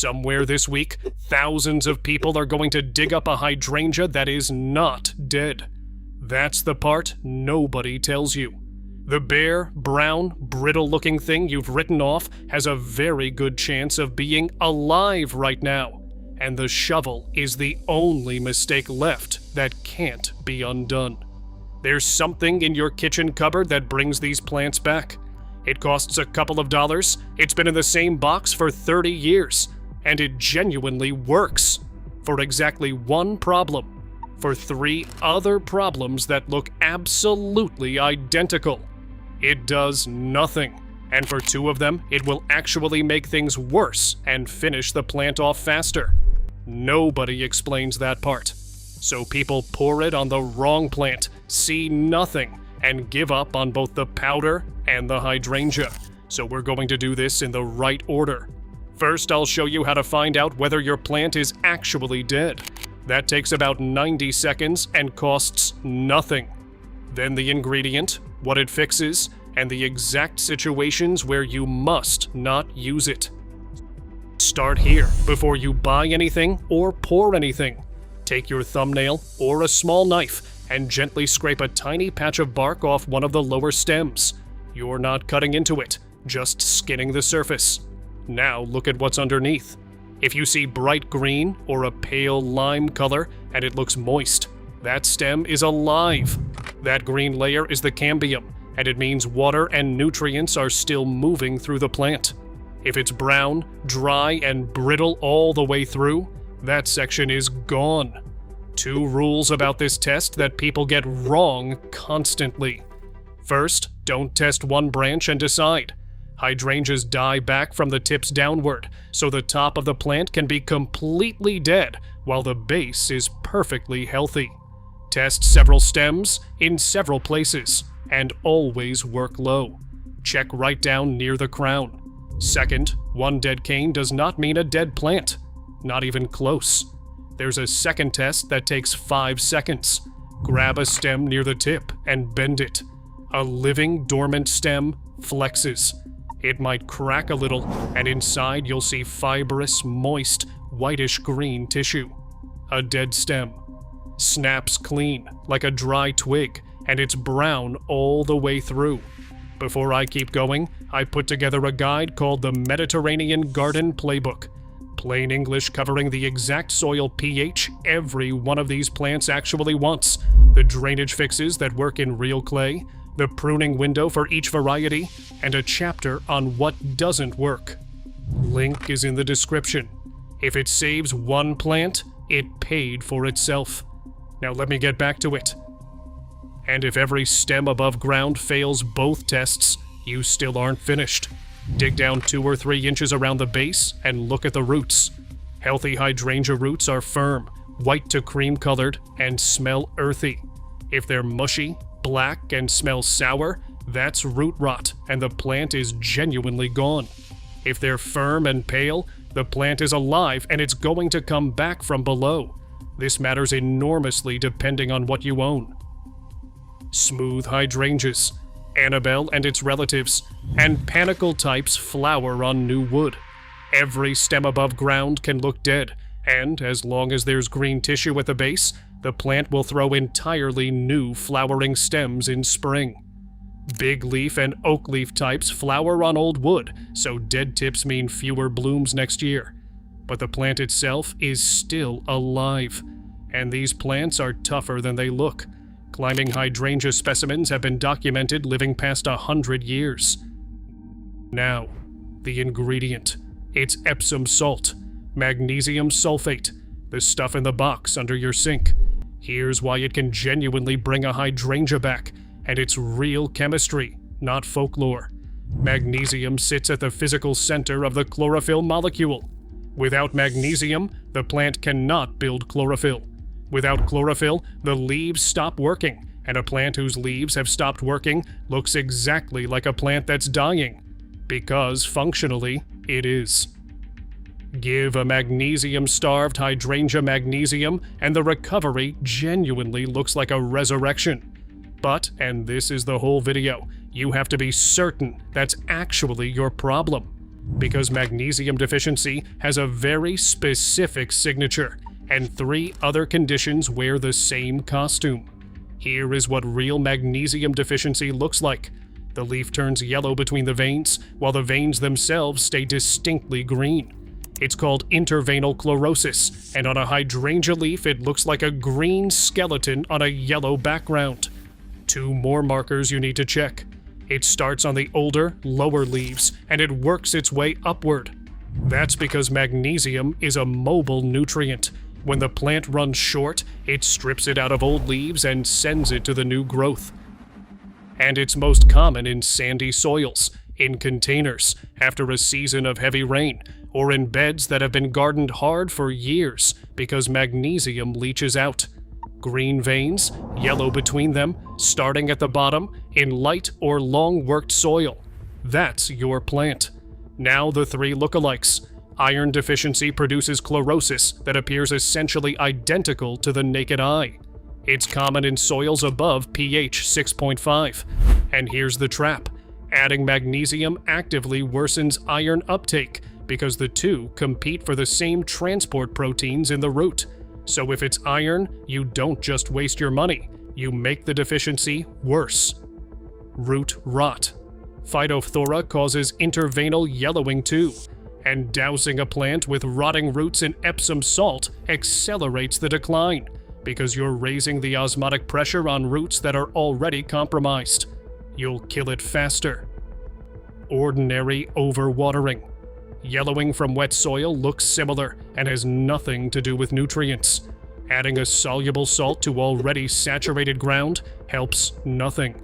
Somewhere this week, thousands of people are going to dig up a hydrangea that is not dead. That's the part nobody tells you. The bare, brown, brittle-looking thing you've written off has a very good chance of being alive right now, and the shovel is the only mistake left that can't be undone. There's something in your kitchen cupboard that brings these plants back. It costs a couple of dollars, it's been in the same box for 30 years, and it genuinely works for exactly one problem, for 3 other problems that look absolutely identical. It does nothing, and for 2 of them, it will actually make things worse and finish the plant off faster. Nobody explains that part. So people pour it on the wrong plant, see nothing, and give up on both the powder and the hydrangea. So we're going to do this in the right order. First, I'll show you how to find out whether your plant is actually dead. That takes about 90 seconds and costs nothing. Then the ingredient, what it fixes, and the exact situations where you must not use it. Start here before you buy anything or pour anything. Take your thumbnail or a small knife and gently scrape a tiny patch of bark off one of the lower stems. You're not cutting into it, just skinning the surface. Now look at what's underneath. If you see bright green or a pale lime color and it looks moist, that stem is alive. That green layer is the cambium, and it means water and nutrients are still moving through the plant. If it's brown, dry, and brittle all the way through, that section is gone. 2 rules about this test that people get wrong constantly. First, don't test one branch and decide. Hydrangeas die back from the tips downward, so the top of the plant can be completely dead while the base is perfectly healthy. Test several stems in several places, and always work low. Check right down near the crown. Second, one dead cane does not mean a dead plant. Not even close. There's a second test that takes 5 seconds. Grab a stem near the tip and bend it. A living, dormant stem flexes. It might crack a little, and inside you'll see fibrous, moist, whitish-green tissue. A dead stem. Snaps clean, like a dry twig, and it's brown all the way through. Before I keep going, I put together a guide called the Mediterranean Garden Playbook. Plain English covering the exact soil pH every one of these plants actually wants, the drainage fixes that work in real clay, the pruning window for each variety, and a chapter on what doesn't work. Link is in the description. If it saves one plant, it paid for itself. Now let me get back to it. And if every stem above ground fails both tests, you still aren't finished. Dig down 2 or 3 inches around the base and look at the roots. Healthy hydrangea roots are firm, white to cream colored, and smell earthy. If they're mushy, black, and smell sour, that's root rot, and the plant is genuinely gone. If they're firm and pale, the plant is alive and it's going to come back from below. This matters enormously depending on what you own. Smooth hydrangeas, Annabelle and its relatives, and panicle types flower on new wood. Every stem above ground can look dead, and as long as there's green tissue at the base, the plant will throw entirely new flowering stems in spring. Big leaf and oak leaf types flower on old wood, so dead tips mean fewer blooms next year. But the plant itself is still alive, and these plants are tougher than they look. Climbing hydrangea specimens have been documented living past 100 years. Now, the ingredient. It's Epsom salt, magnesium sulfate, the stuff in the box under your sink. Here's why it can genuinely bring a hydrangea back, and it's real chemistry, not folklore. Magnesium sits at the physical center of the chlorophyll molecule. Without magnesium, the plant cannot build chlorophyll. Without chlorophyll, the leaves stop working, and a plant whose leaves have stopped working looks exactly like a plant that's dying, because functionally, it is. Give a magnesium-starved hydrangea magnesium, and the recovery genuinely looks like a resurrection. But, and this is the whole video, you have to be certain that's actually your problem. Because magnesium deficiency has a very specific signature, and 3 other conditions wear the same costume. Here is what real magnesium deficiency looks like. The leaf turns yellow between the veins, while the veins themselves stay distinctly green. It's called interveinal chlorosis, and on a hydrangea leaf it looks like a green skeleton on a yellow background. 2 more markers you need to check. It starts on the older, lower leaves, and it works its way upward. That's because magnesium is a mobile nutrient. When the plant runs short, it strips it out of old leaves and sends it to the new growth. And it's most common in sandy soils, in containers, after a season of heavy rain, or in beds that have been gardened hard for years because magnesium leaches out. Green veins, yellow between them, starting at the bottom, in light or long-worked soil. That's your plant. Now the 3 lookalikes. Iron deficiency produces chlorosis that appears essentially identical to the naked eye. It's common in soils above pH 6.5. And here's the trap. Adding magnesium actively worsens iron uptake because the 2 compete for the same transport proteins in the root. So if it's iron, you don't just waste your money, you make the deficiency worse. Root rot. Phytophthora causes interveinal yellowing too, and dousing a plant with rotting roots in Epsom salt accelerates the decline, because you're raising the osmotic pressure on roots that are already compromised. You'll kill it faster. Ordinary overwatering. Yellowing from wet soil looks similar and has nothing to do with nutrients. Adding a soluble salt to already saturated ground helps nothing.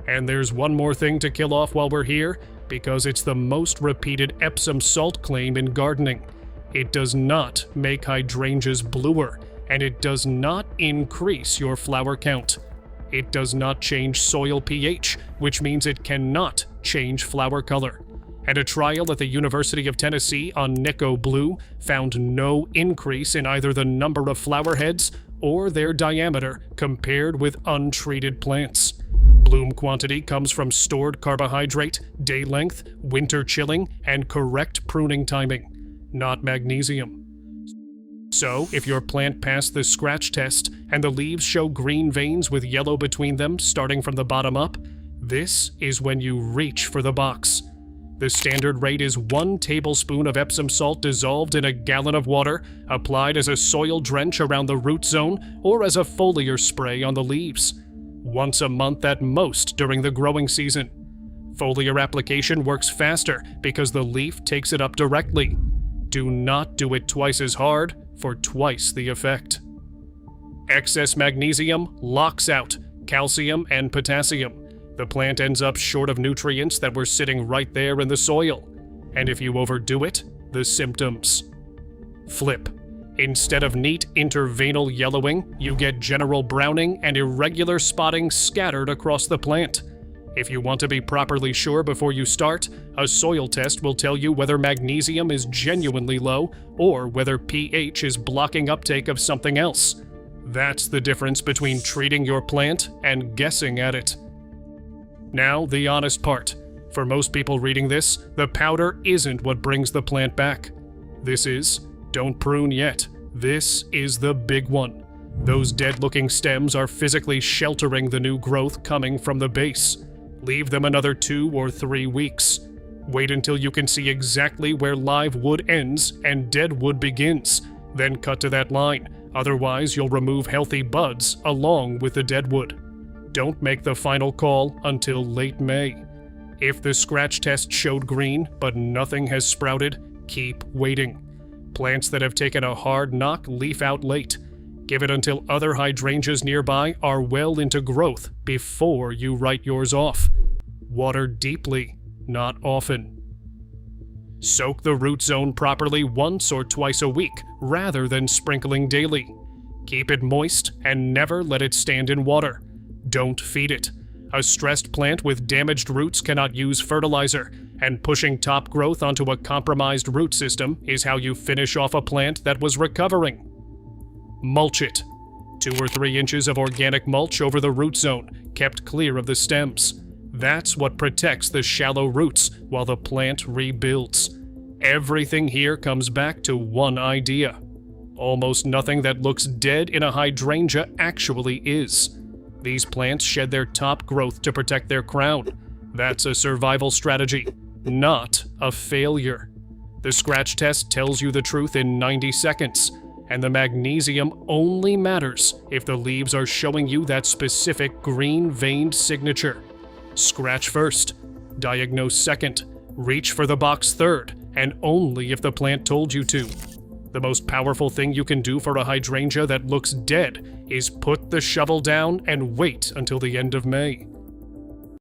And there's one more thing to kill off while we're here, because it's the most repeated Epsom salt claim in gardening. It does not make hydrangeas bluer, and it does not increase your flower count. It does not change soil pH, which means it cannot change flower color. And a trial at the University of Tennessee on Nico Blue found no increase in either the number of flower heads or their diameter compared with untreated plants. Bloom quantity comes from stored carbohydrate, day length, winter chilling, and correct pruning timing, not magnesium. So, if your plant passed the scratch test and the leaves show green veins with yellow between them starting from the bottom up, this is when you reach for the box. The standard rate is 1 tablespoon of Epsom salt dissolved in a gallon of water, applied as a soil drench around the root zone or as a foliar spray on the leaves. Once a month at most during the growing season. Foliar application works faster because the leaf takes it up directly. Do not do it twice as hard for twice the effect. Excess magnesium locks out calcium and potassium. The plant ends up short of nutrients that were sitting right there in the soil. And if you overdo it, the symptoms. Flip. Instead of neat interveinal yellowing, you get general browning and irregular spotting scattered across the plant. If you want to be properly sure before you start, a soil test will tell you whether magnesium is genuinely low or whether pH is blocking uptake of something else. That's the difference between treating your plant and guessing at it. Now, the honest part. For most people reading this, the powder isn't what brings the plant back. This is, don't prune yet. This is the big one. Those dead-looking stems are physically sheltering the new growth coming from the base. Leave them another 2 or 3 weeks. Wait until you can see exactly where live wood ends and dead wood begins. Then cut to that line. Otherwise, you'll remove healthy buds along with the dead wood. Don't make the final call until late May. If the scratch test showed green but nothing has sprouted, keep waiting. Plants that have taken a hard knock leaf out late. Give it until other hydrangeas nearby are well into growth before you write yours off. Water deeply, not often. Soak the root zone properly once or twice a week rather than sprinkling daily. Keep it moist and never let it stand in water. Don't feed it. A stressed plant with damaged roots cannot use fertilizer, and pushing top growth onto a compromised root system is how you finish off a plant that was recovering. Mulch it. 2 or 3 inches of organic mulch over the root zone, kept clear of the stems. That's what protects the shallow roots while the plant rebuilds. Everything here comes back to one idea. Almost nothing that looks dead in a hydrangea actually is. These plants shed their top growth to protect their crown. That's a survival strategy, not a failure. The scratch test tells you the truth in 90 seconds, and the magnesium only matters if the leaves are showing you that specific green-veined signature. Scratch first, diagnose second, reach for the box third, and only if the plant told you to. The most powerful thing you can do for a hydrangea that looks dead is put the shovel down and wait until the end of May.